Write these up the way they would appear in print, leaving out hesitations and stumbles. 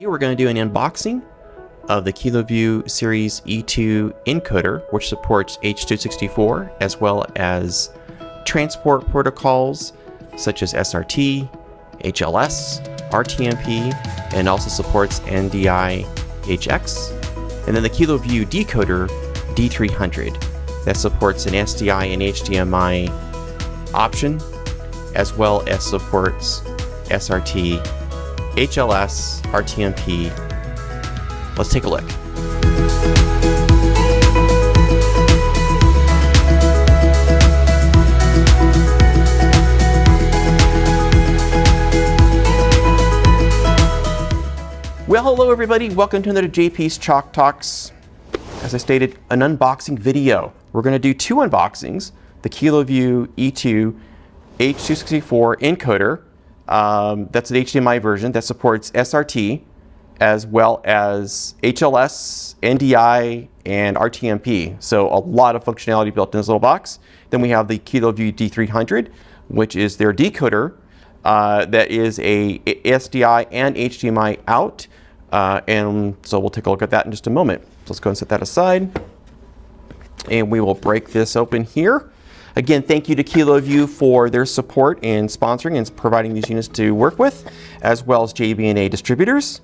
Here we're going to do an unboxing of the Kiloview Series E2 encoder, which supports H.264 as well as transport protocols such as SRT, HLS, RTMP, and also supports NDI-HX. And then the Kiloview decoder D300 that supports an SDI and HDMI option as well as supports SRT, HLS, RTMP. Let's take a look. Well, hello everybody. Welcome to another JP's Chalk Talks. As I stated, an unboxing video. We're going to do two unboxings. The Kiloview E2 H.264 encoder. That's an HDMI version that supports SRT as well as HLS, NDI, and RTMP. So a lot of functionality built in this little box. Then we have the Kiloview D300, which is their decoder that is a SDI and HDMI out. And so we'll take a look at that in just a moment. So let's go and set that aside. And we will break this open here. Again, thank you to Kiloview for their support in sponsoring and providing these units to work with, as well as JB&A distributors.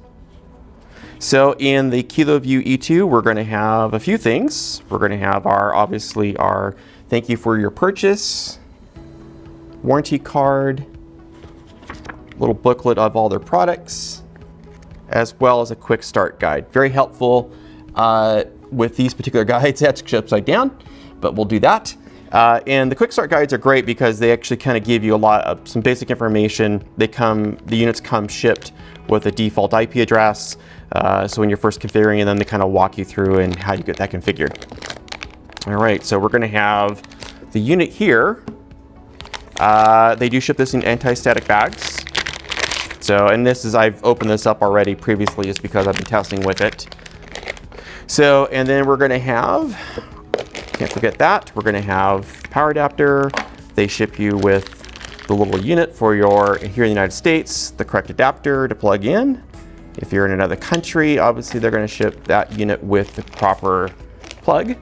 So in the Kiloview E2, we're going to have a few things. We're going to have obviously our thank you for your purchase, warranty card, little booklet of all their products, as well as a quick start guide. Very helpful with these particular guides. That's upside down, but we'll do that. And the quick start guides are great because they actually kind of give you a lot of some basic information. The units come shipped with a default IP address. So when you're first configuring them, they kind of walk you through and how you get that configured. All right, so we're going to have the unit here. They do ship this in anti-static bags. So, and this is, I've opened this up already previously just because I've been testing with it. So, and then we're going to have, can't forget that, we're going to have power adapter. They ship you with the little unit for your, here in the United States, the correct adapter to plug in. If you're in another country, obviously they're going to ship that unit with the proper plug.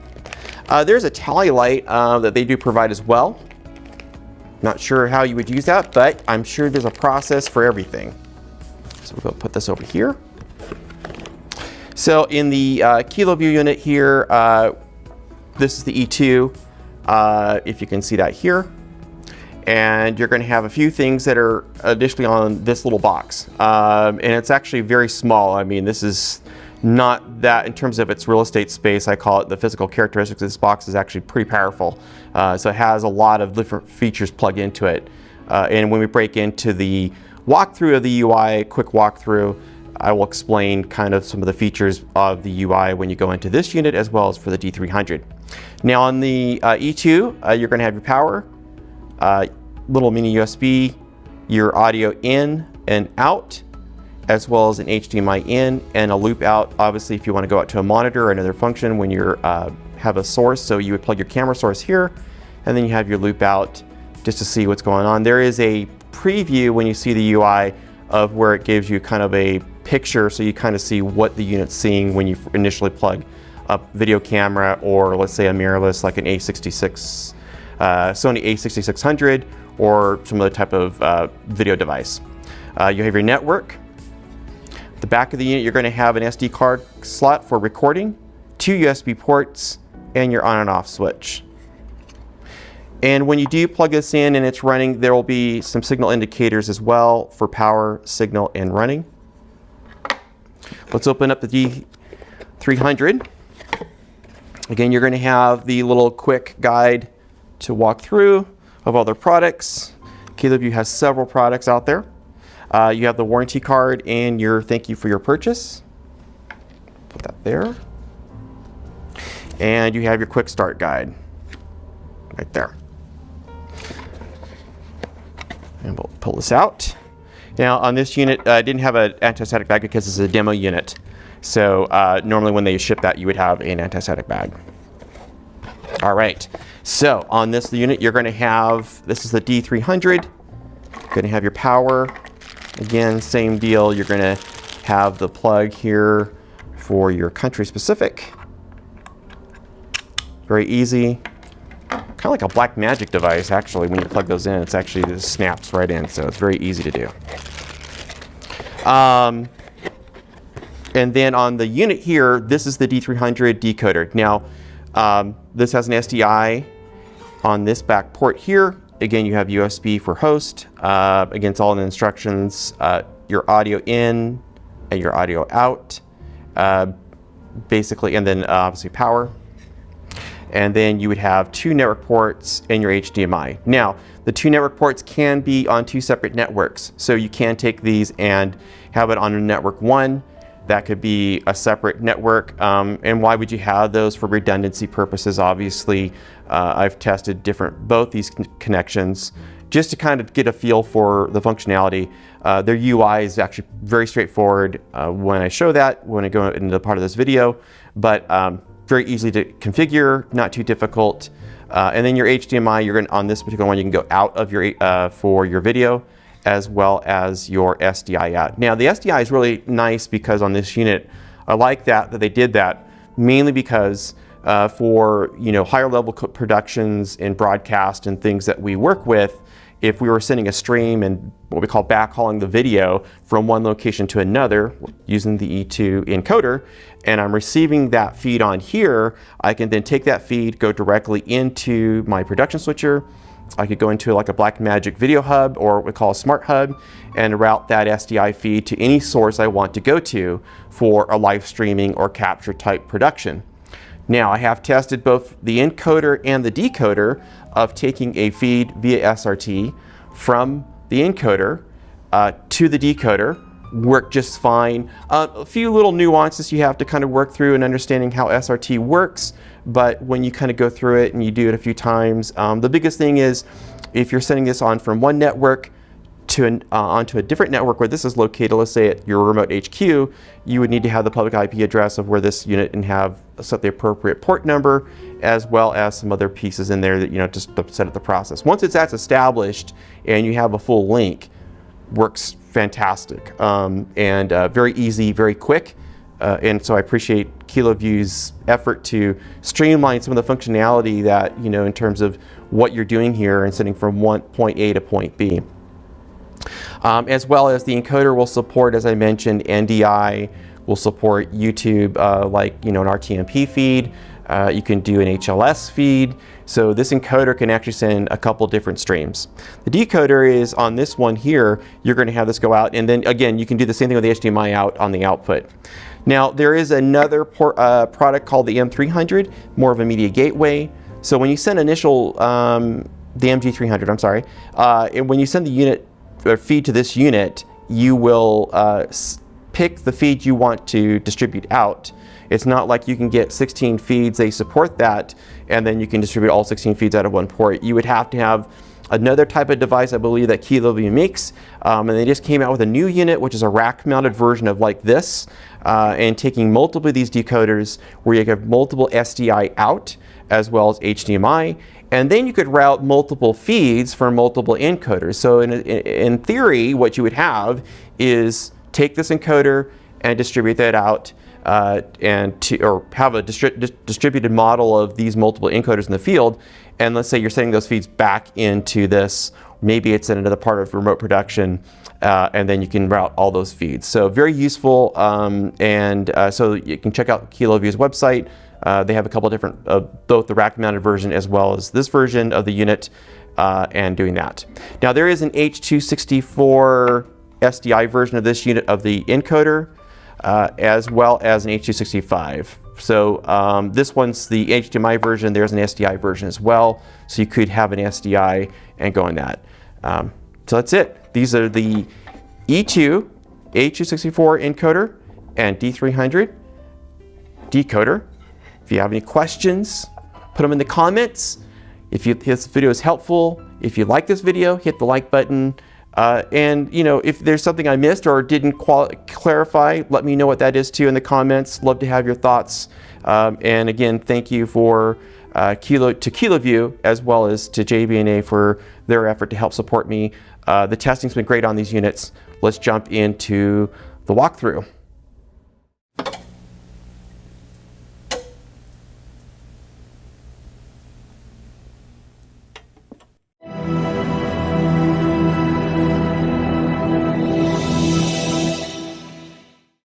There's a tally light that they do provide as well. Not sure how you would use that, but I'm sure there's a process for everything. So we'll put this over here. So in the Kiloview unit here, this is the E2, if you can see that here. And you're going to have a few things that are additionally on this little box. And it's actually very small. I mean, this is not that, in terms of its real estate space, I call it the physical characteristics of this box is actually pretty powerful. So it has a lot of different features plugged into it. And when we break into the walkthrough of the UI, quick walkthrough, I will explain kind of some of the features of the UI when you go into this unit as well as for the D300. Now on the E2, you're going to have your power, little mini USB, your audio in and out, as well as an HDMI in and a loop out. Obviously, if you want to go out to a monitor or another function when you have a source, so you would plug your camera source here, and then you have your loop out just to see what's going on. There is a preview when you see the UI of where it gives you kind of a picture, so you kind of see what the unit's seeing when you initially plug up video camera, or let's say a mirrorless like an A66, Sony A6600, or some other type of video device. You have your network. The back of the unit, you're going to have an SD card slot for recording, 2 USB ports, and your on and off switch. And when you do plug this in and it's running, there will be some signal indicators as well for power, signal, and running. Let's open up the D300. Again, you're going to have the little quick guide to walk through of all their products. Kiloview has several products out there. You have the warranty card and your thank you for your purchase. Put that there. And you have your quick start guide right there. And we'll pull this out. Now on this unit, I didn't have an anti-static bag because this is a demo unit. So normally when they ship that, you would have an anti-static bag. All right, so on this unit, you're going to have, this is the D300. Going to have your power. Again, same deal. You're going to have the plug here for your country specific. Very easy. Kind of like a black magic device, actually. When you plug those in, it's actually just snaps right in, so it's very easy to do. And then on the unit here, this is the D300 decoder. Now, this has an SDI on this back port here. Again, you have USB for host. Again, it's all in the instructions. Your audio in and your audio out, basically, and then obviously power. And then you would have 2 network ports and your HDMI. Now, the 2 network ports can be on 2 separate networks. So you can take these and have it on network 1. That could be a separate network. And why would you have those? For redundancy purposes, obviously. I've tested both these connections just to kind of get a feel for the functionality. Their UI is actually very straightforward when I show that, when I go into the part of this video. But very easy to configure, not too difficult. And then your HDMI, on this particular one, you can go out of your for your video, as well as your SDI out. Now the SDI is really nice because on this unit, I like that they did that, mainly because for higher level productions and broadcast and things that we work with, if we were sending a stream and what we call backhauling the video from one location to another using the E2 encoder, and I'm receiving that feed on here, I can then take that feed, go directly into my production switcher. I could go into like a Blackmagic video hub or what we call a smart hub and route that SDI feed to any source I want to go to for a live streaming or capture type production. Now, I have tested both the encoder and the decoder of taking a feed via SRT from the encoder to the decoder. Work just fine. A few little nuances you have to kind of work through in understanding how SRT works, but when you kind of go through it and you do it a few times, the biggest thing is if you're sending this on from one network to onto a different network where this is located, let's say at your remote HQ, you would need to have the public IP address of where this unit and have set the appropriate port number, as well as some other pieces in there that just to set up the process. Once that's established and you have a full link, works fantastic and very easy, very quick. And so I appreciate Kiloview's effort to streamline some of the functionality that, in terms of what you're doing here and sending from point A to point B. As well as the encoder will support, as I mentioned, NDI, will support YouTube, like an RTMP feed. You can do an HLS feed. So this encoder can actually send a couple different streams. The decoder is on this one here. You're going to have this go out, and then again, you can do the same thing with the HDMI out on the output. Now there is another product called the M300, more of a media gateway. So when you send initial, the MG300, I'm sorry, and when you send the unit or feed to this unit, you will pick the feed you want to distribute out. It's not like you can get 16 feeds, they support that, and then you can distribute all 16 feeds out of one port. You would have to have another type of device, I believe, that Kiloview makes, and they just came out with a new unit, which is a rack-mounted version of like this, and taking multiple of these decoders where you have multiple SDI out, as well as HDMI, and then you could route multiple feeds for multiple encoders. So in theory, what you would have is take this encoder and distribute that out, or have a distributed model of these multiple encoders in the field. And let's say you're sending those feeds back into this, maybe it's in another part of remote production, and then you can route all those feeds. So very useful, so you can check out Kiloview's website. They have a couple different, both the rack-mounted version as well as this version of the unit, and doing that. Now there is an H.264 SDI version of this unit of the encoder, as well as an H.265. So this one's the HDMI version, there's an SDI version as well. So you could have an SDI and go on that. So that's it. These are the E2, H.264 encoder, and D300 decoder. If you have any questions, put them in the comments. If this video is helpful, if you like this video, hit the like button. And if there's something I missed or didn't clarify, let me know what that is too in the comments. Love to have your thoughts. And again, thank you to Kiloview as well as to JB&A for their effort to help support me. The testing's been great on these units. Let's jump into the walkthrough.